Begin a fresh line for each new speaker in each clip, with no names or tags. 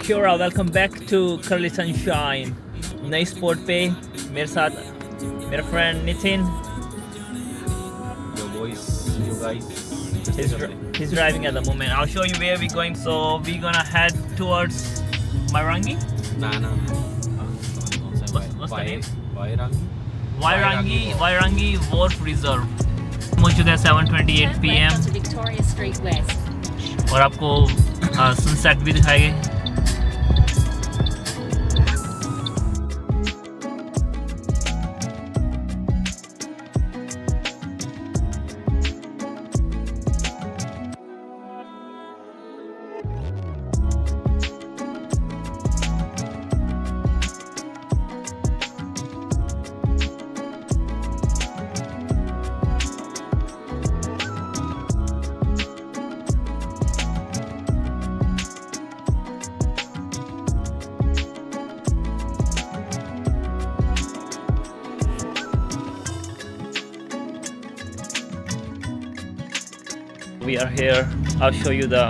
Shura, welcome back to Curly Sunshine. नई spot पे मेरे साथ मेरा friend Nitin.
Yo boys, you guys.
He's driving at the moment. I'll show you where we're going. So we're gonna head towards Wairangi.
Nah.
What's the name?
Wairangi.
Wairangi Wharf Reserve. पहुंच चुके हैं 7:28 PM.
Victoria Street West.
और आपको sunset भी दिखाएंगे. We are here. I'll show you the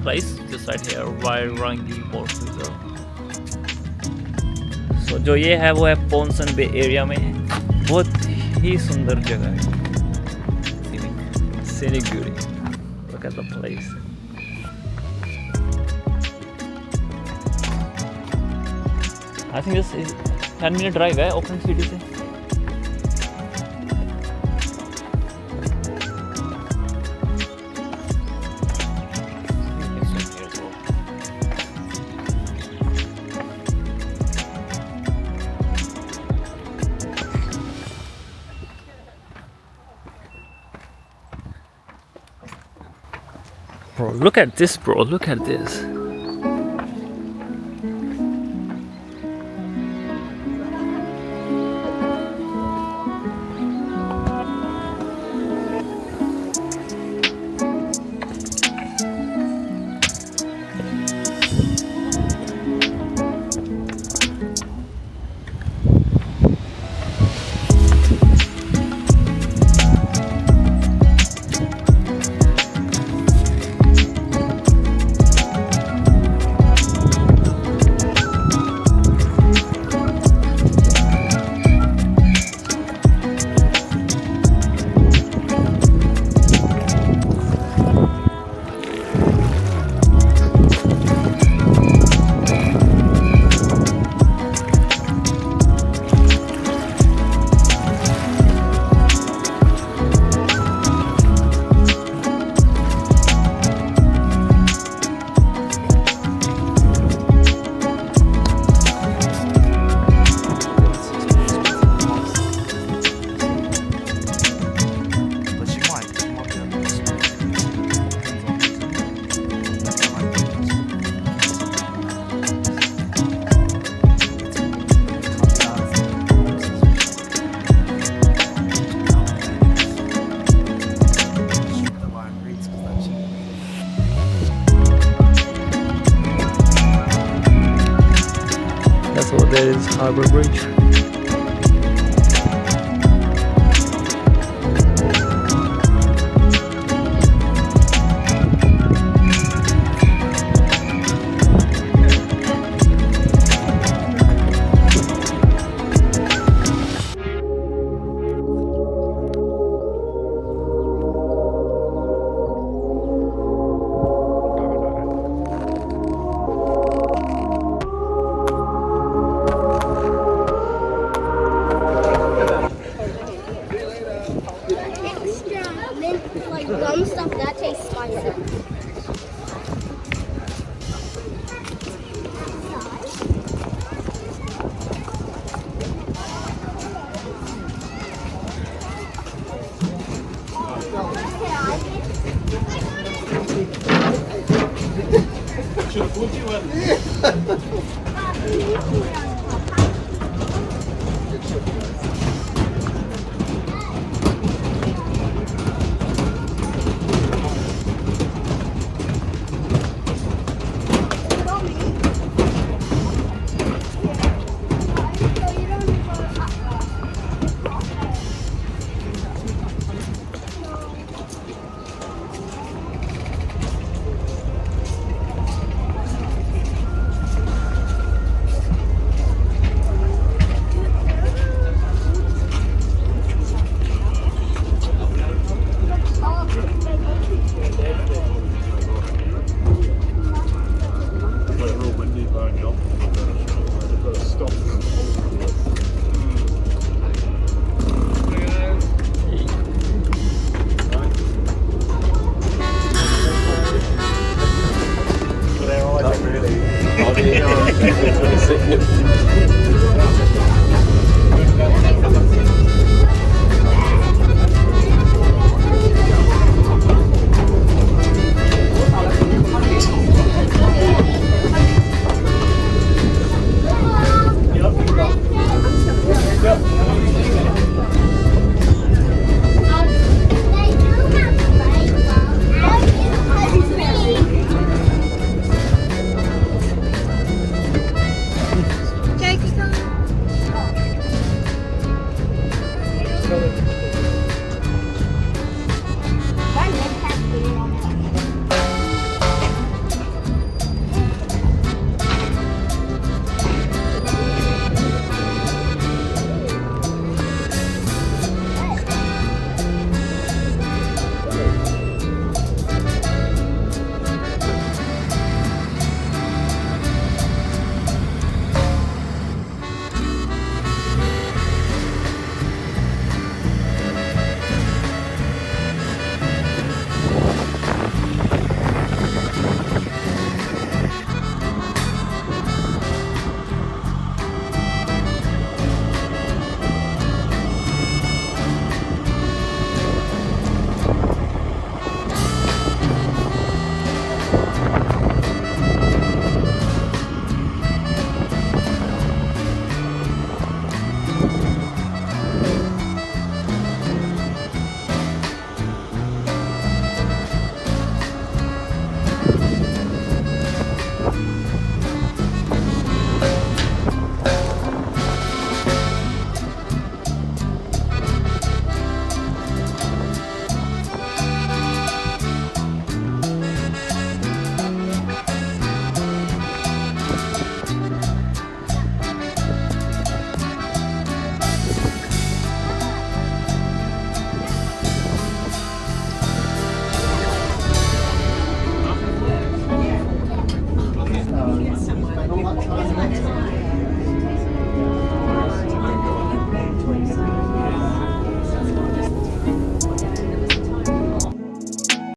place just right here, Wairangi Wharf Reserve. So जो ये है वो है पोन्सन बे एरिया में. बहुत ही सुंदर जगह है. Scenic beauty. Look at the place. I think this is 10-minute drive है Auckland city से. Bro, look at this, bro. Look at this. So there is Harbour Bridge.
Like gum stuff that tastes spicy.